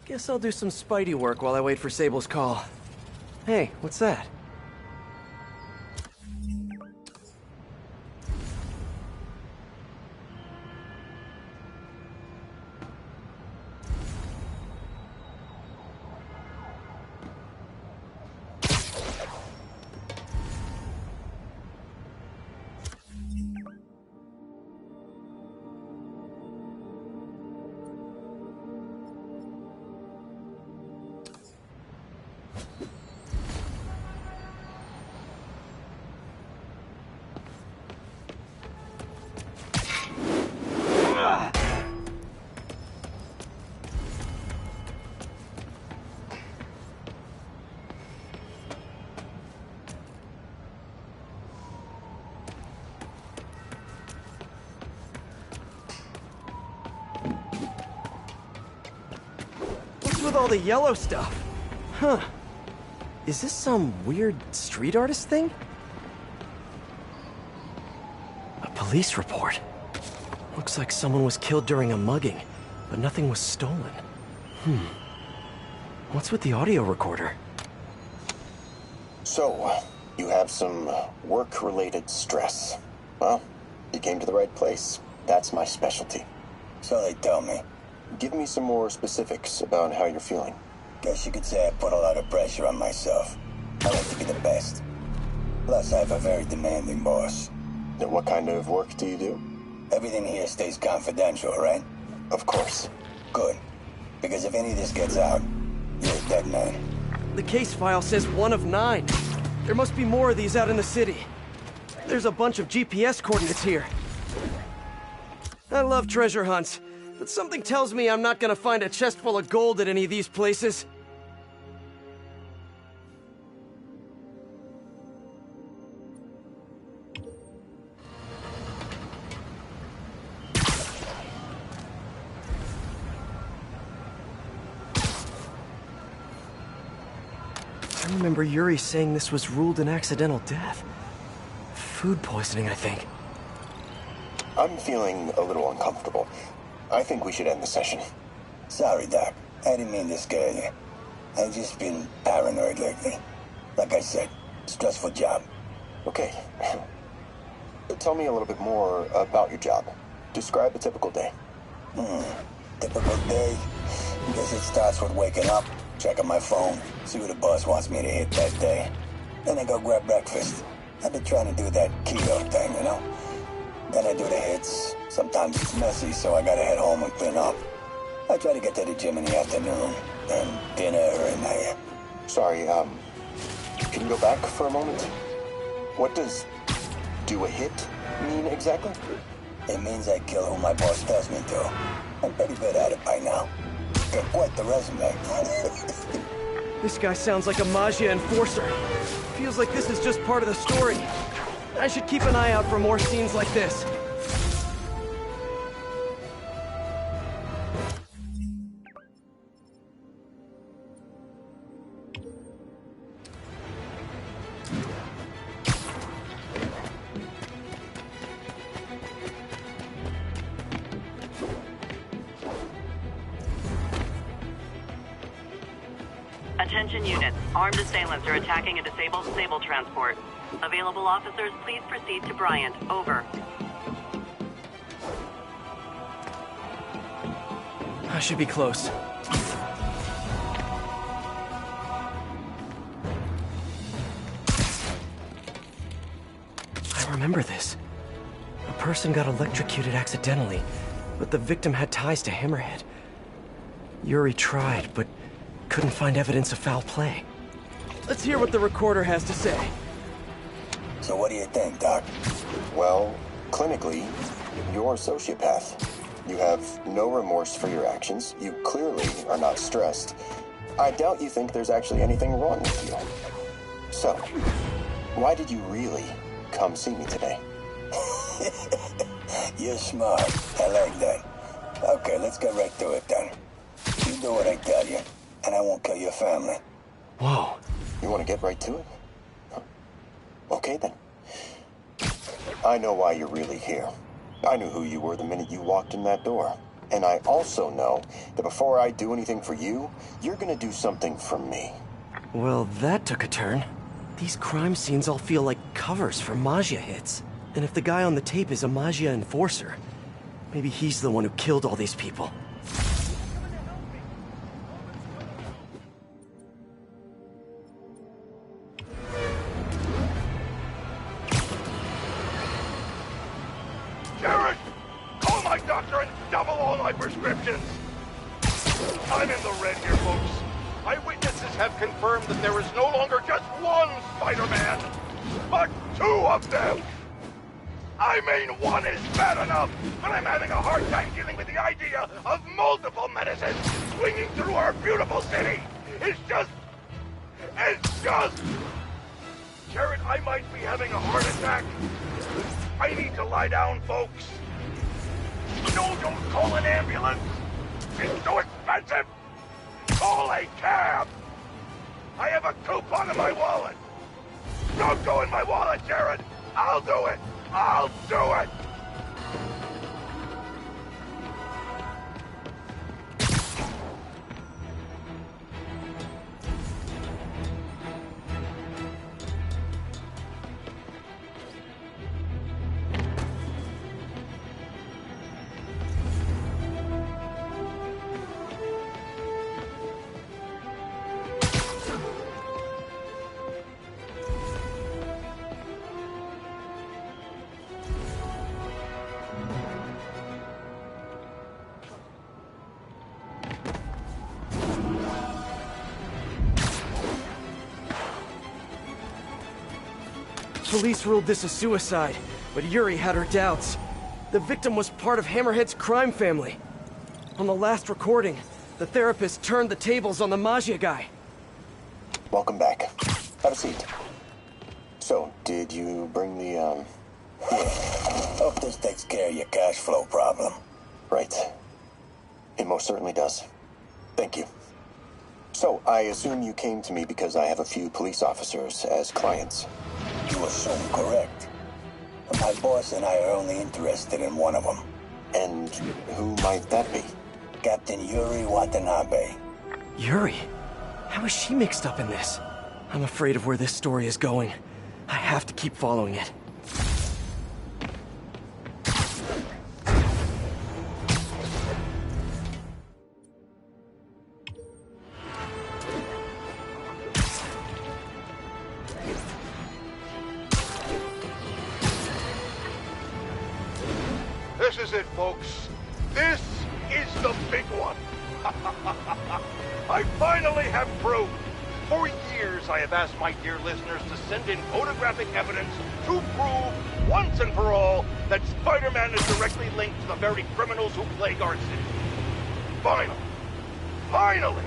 Guess I'll do some Spidey work while I wait for Sable's call. Hey, what's that? With all the yellow stuff? Huh. Is this some weird street artist thing? A police report. Looks like someone was killed during a mugging, but nothing was stolen. What's with the audio recorder? So, you have some work-related stress. Well, you came to the right place. That's my specialty. So they tell me. Give me some more specifics about how you're feeling. Guess you could say I put a lot of pressure on myself. I like to be the best. Plus, I have a very demanding boss. And what kind of work do you do? Everything here stays confidential, right? Of course. Good. Because if any of this gets out, you're a dead man. The case file says 1 of 9. There must be more of these out in the city. There's a bunch of GPS coordinates here. I love treasure hunts, but something tells me I'm not gonna find a chest full of gold at any of these places. I remember Yuri saying this was ruled an accidental death. Food poisoning, I think. I'm feeling a little uncomfortable. I think we should end the session. Sorry, Doc. I didn't mean to scare you. I've just been paranoid lately. Like I said, stressful job. Okay. Tell me a little bit more about your job. Describe a typical day. Typical day? Guess it starts with waking up, checking my phone, see what the boss wants me to hit that day. Then I go grab breakfast. I've been trying to do that keto thing, you know? Then I do the hits. Sometimes it's messy, so I gotta head home and clean up. I try to get to the gym in the afternoon, then dinner, and I... Sorry, can you go back for a moment? What does do a hit mean exactly? It means I kill who my boss tells me to. I'm pretty good at it by now. Got quite the resume. This guy sounds like a Maggia enforcer. Feels like this is just part of the story. I should keep an eye out for more scenes like this. Attention units. Armed assailants are attacking a disabled Sable transport. Available officers, please proceed to Bryant. Over. I should be close. I remember this. A person got electrocuted accidentally, but the victim had ties to Hammerhead. Yuri tried, but couldn't find evidence of foul play. Let's hear what the recorder has to say. So what do you think, Doc? Well, clinically, you're a sociopath. You have no remorse for your actions. You clearly are not stressed. I doubt you think there's actually anything wrong with you. So, why did you really come see me today? You're smart. I like that. Okay, let's get right to it then. You do what I tell you, and I won't kill your family. Whoa. You want to get right to it? Huh. Okay, then. I know why you're really here. I knew who you were the minute you walked in that door. And I also know that before I do anything for you, you're gonna do something for me. Well, that took a turn. These crime scenes all feel like covers for Maggia hits. And if the guy on the tape is a Maggia enforcer, maybe he's the one who killed all these people. Jared! Call my doctor and double all my prescriptions! I'm in the red here, folks. Eyewitnesses have confirmed that there is no longer just one Spider-Man, but two of them! I mean, one is bad enough, but I'm having a hard time dealing with the idea of multiple menaces swinging through our beautiful city! It's just... Jared, I might be having a heart attack. I need to lie down, folks. No, don't call an ambulance. It's so expensive. Call a cab. I have a coupon in my wallet. Don't go in my wallet, Jared. I'll do it. I'll do it. Police ruled this a suicide, but Yuri had her doubts. The victim was part of Hammerhead's crime family. On the last recording, the therapist turned the tables on the Maggia guy. Welcome back. Have a seat. So, did you bring the, Yeah. Hope this takes care of your cash flow problem. Right. It most certainly does. Thank you. So, I assume you came to me because I have a few police officers as clients. You assume correct. My boss and I are only interested in one of them. And who might that be? Captain Yuri Watanabe. Yuri? How is she mixed up in this? I'm afraid of where this story is going. I have to keep following it. This is it, folks. This is the big one. I finally have proof. For years, I have asked my dear listeners to send in photographic evidence to prove, once and for all, that Spider-Man is directly linked to the very criminals who plague our city. Finally,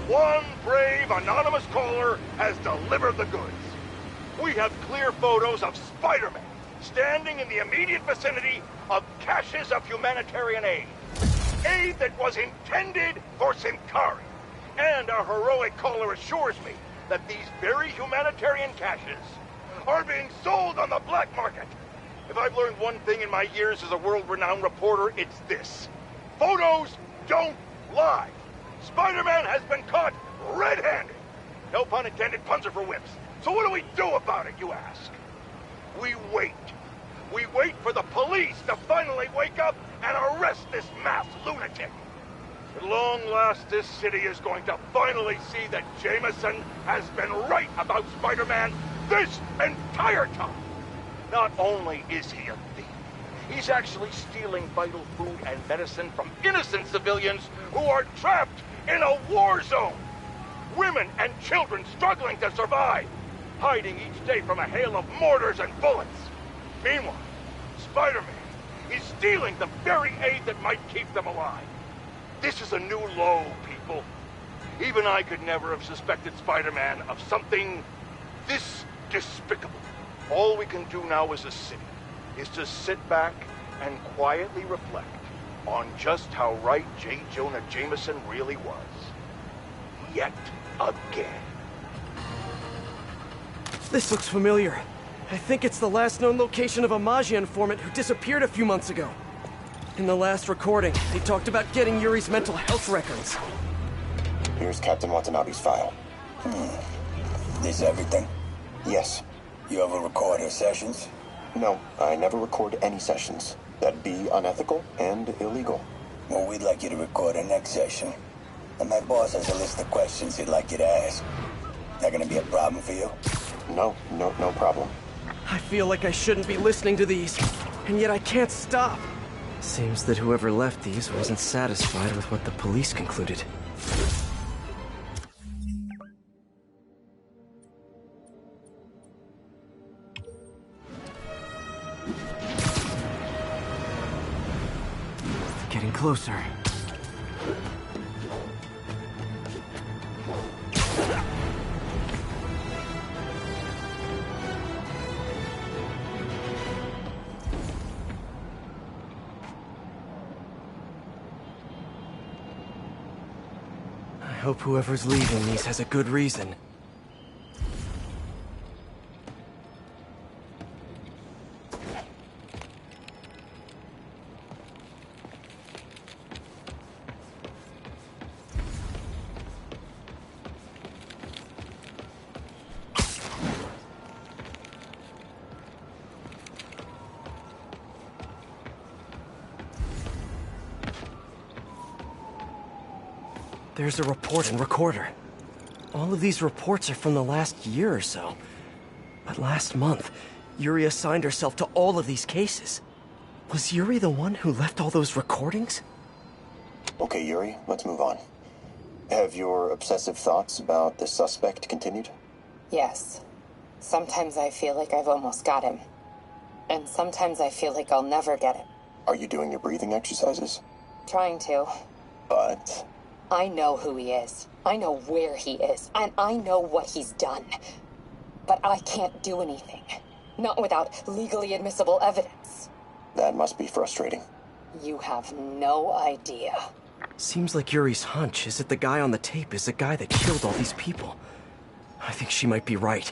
one brave anonymous caller has delivered the goods. We have clear photos of Spider-Man standing in the immediate vicinity of caches of humanitarian aid. Aid that was intended for Sincari. And our heroic caller assures me that these very humanitarian caches are being sold on the black market. If I've learned one thing in my years as a world-renowned reporter, it's this. Photos don't lie. Spider-Man has been caught red-handed. No pun intended, puns are for whips. So what do we do about it, you ask? We wait. We wait for the police to finally wake up and arrest this mass lunatic. At long last, this city is going to finally see that Jameson has been right about Spider-Man this entire time. Not only is he a thief, he's actually stealing vital food and medicine from innocent civilians who are trapped in a war zone. Women and children struggling to survive, hiding each day from a hail of mortars and bullets. Meanwhile, Spider-Man is stealing the very aid that might keep them alive. This is a new low, people. Even I could never have suspected Spider-Man of something this despicable. All we can do now as a city is to sit back and quietly reflect on just how right J. Jonah Jameson really was. Yet again. This looks familiar. I think it's the last known location of a Maggia informant who disappeared a few months ago. In the last recording, they talked about getting Yuri's mental health records. Here's Captain Watanabe's file. This everything? Yes. You ever record her sessions? No, I never record any sessions. That'd be unethical and illegal. Well, we'd like you to record her next session. And my boss has a list of questions he'd like you to ask. That gonna be a problem for you? No problem. I feel like I shouldn't be listening to these, and yet I can't stop. Seems that whoever left these wasn't satisfied with what the police concluded. Getting closer. I hope whoever's leaving these has a good reason. There's a report and recorder. All of these reports are from the last year or so. But last month, Yuri assigned herself to all of these cases. Was Yuri the one who left all those recordings? Okay, Yuri, let's move on. Have your obsessive thoughts about the suspect continued? Yes. Sometimes I feel like I've almost got him. And sometimes I feel like I'll never get him. Are you doing your breathing exercises? Trying to. But... I know who he is. I know where he is. And I know what he's done. But I can't do anything. Not without legally admissible evidence. that must be frustrating. You have no idea. Seems like Yuri's hunch is that the guy on the tape is the guy that killed all these people. I think she might be right.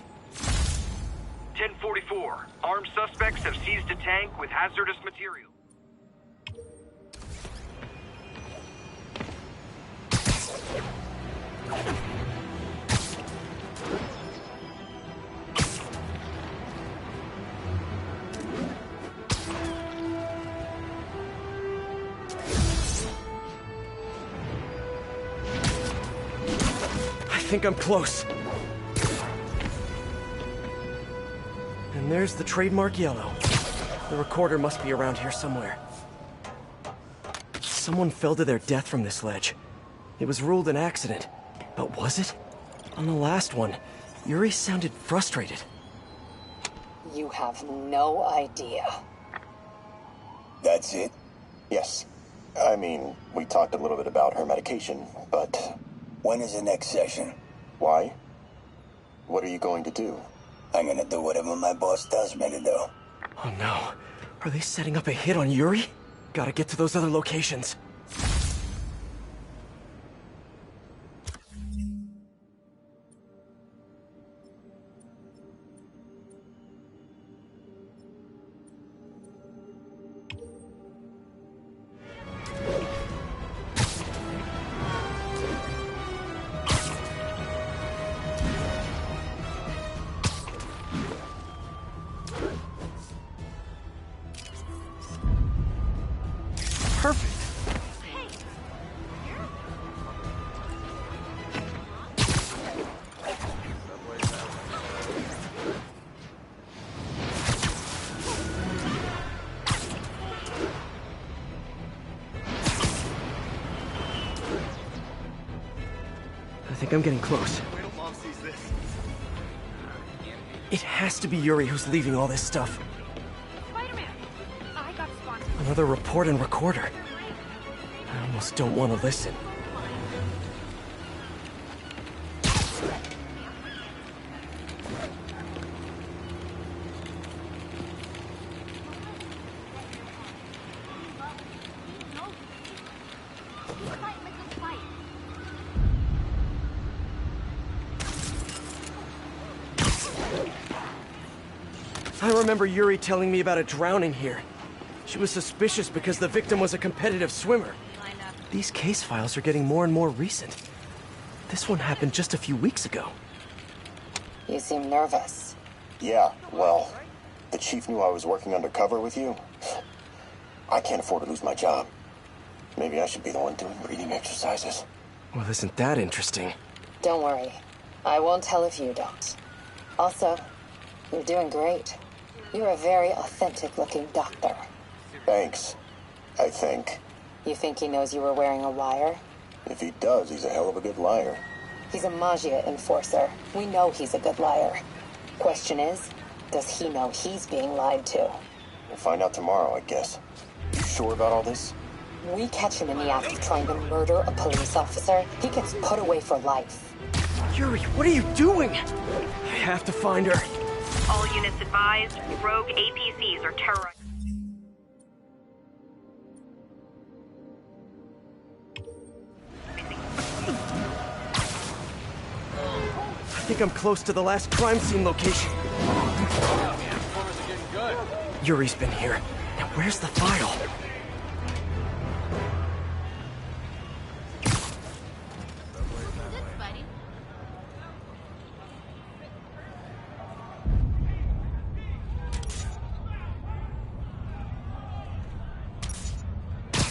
1044. Armed suspects have seized a tank with hazardous material. I think I'm close. And there's the trademark yellow. The recorder must be around here somewhere. Someone fell to their death from this ledge. It was ruled an accident. But was it? On the last one, Yuri sounded frustrated. You have no idea. That's it? Yes. I mean, we talked a little bit about her medication, but... When is the next session? Why? What are you going to do? I'm gonna do whatever my boss tells me to do. Oh no. Are they setting up a hit on Yuri? Gotta get to those other locations. Perfect. I think I'm getting close. It has to be Yuri who's leaving all this stuff. Spider-Man, I got sponsored. Another report and recorder. I almost don't want to listen. I remember Yuri telling me about a drowning here. She was suspicious because the victim was a competitive swimmer. These case files are getting more and more recent. This one happened just a few weeks ago. You seem nervous. Yeah, well, the chief knew I was working undercover with you. I can't afford to lose my job. Maybe I should be the one doing breathing exercises. Well, isn't that interesting? Don't worry. I won't tell if you don't. Also, you're doing great. You're a very authentic-looking doctor. Thanks, I think. You think he knows you were wearing a wire? If he does, he's a hell of a good liar. He's a Magia enforcer. We know he's a good liar. Question is, does he know he's being lied to? We'll find out tomorrow, I guess. You sure about all this? We catch him in the act of trying to murder a police officer, he gets put away for life. Yuri, what are you doing? I have to find her. All units advised, rogue APCs are terrorizing. I think I'm close to the last crime scene location. Yuri's been here. Now where's the file?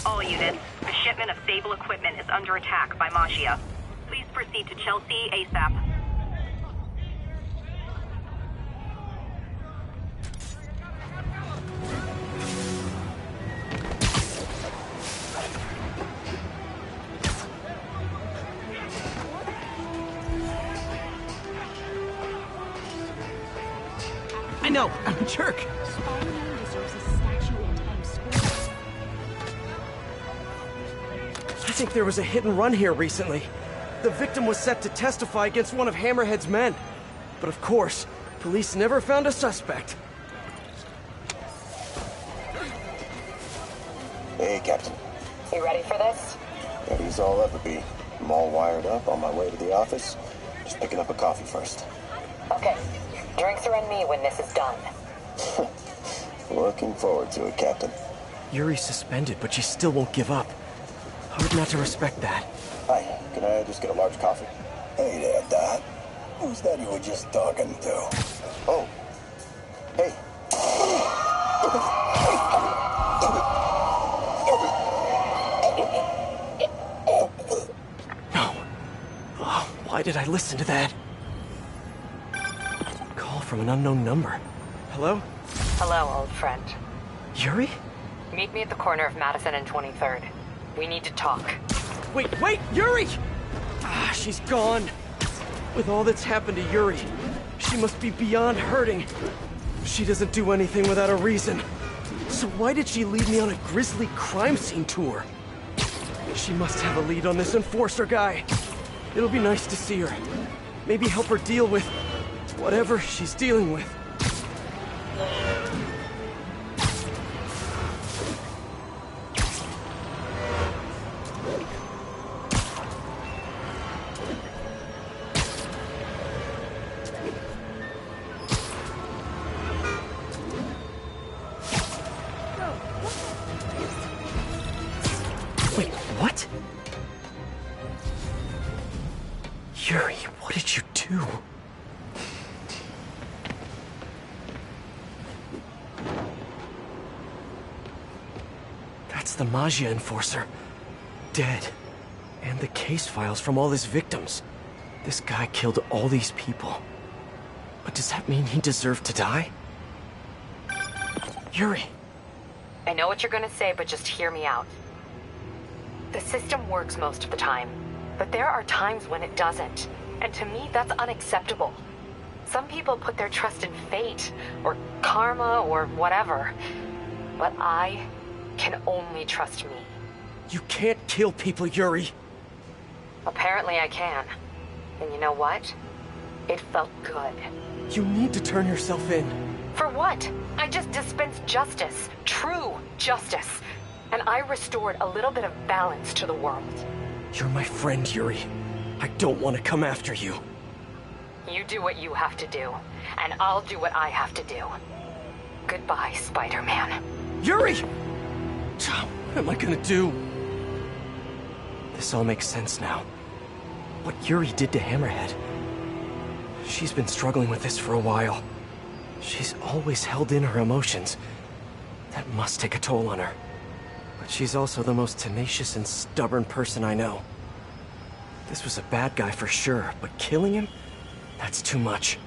All units, a shipment of stable equipment is under attack by Magia. Please proceed to Chelsea ASAP. I know, I'm a jerk. Spider-Man deserves a statue in Times Square. I think there was a hit and run here recently. The victim was set to testify against one of Hammerhead's men. But of course, police never found a suspect. Hey, Captain. You ready for this? Ready's all ever be. I'm all wired up on my way to the office. Just picking up a coffee first. Okay. Drinks are on me when this is done. Looking forward to it, Captain. Yuri's suspended, but she still won't give up. Hard not to respect that. Hi, can I just get a large coffee? Hey there, Dot. Who's that you were just talking to? Oh. Hey. No. Oh, why did I listen to that? Call from an unknown number. Hello? Hello, old friend. Yuri? Meet me at the corner of Madison and 23rd. We need to talk. Wait, Yuri! Ah, she's gone. With all that's happened to Yuri, she must be beyond hurting. She doesn't do anything without a reason. So why did she lead me on a grisly crime scene tour? She must have a lead on this enforcer guy. It'll be nice to see her. Maybe help her deal with whatever she's dealing with. Wait, what? Yuri, what did you do? That's the Magia enforcer. Dead. And the case files from all his victims. This guy killed all these people. But does that mean he deserved to die? Yuri! I know what you're gonna say, but just hear me out. The system works most of the time, but there are times when it doesn't. And to me, that's unacceptable. Some people put their trust in fate, or karma, or whatever. But I can only trust me. You can't kill people, Yuri! Apparently I can. And you know what? It felt good. You need to turn yourself in. For what? I just dispensed justice. True justice. And I restored a little bit of balance to the world. You're my friend, Yuri. I don't want to come after you. You do what you have to do, and I'll do what I have to do. Goodbye, Spider-Man. Yuri! What am I gonna do? This all makes sense now. What Yuri did to Hammerhead. She's been struggling with this for a while. She's always held in her emotions. That must take a toll on her. But she's also the most tenacious and stubborn person I know. This was a bad guy for sure, but killing him? That's too much.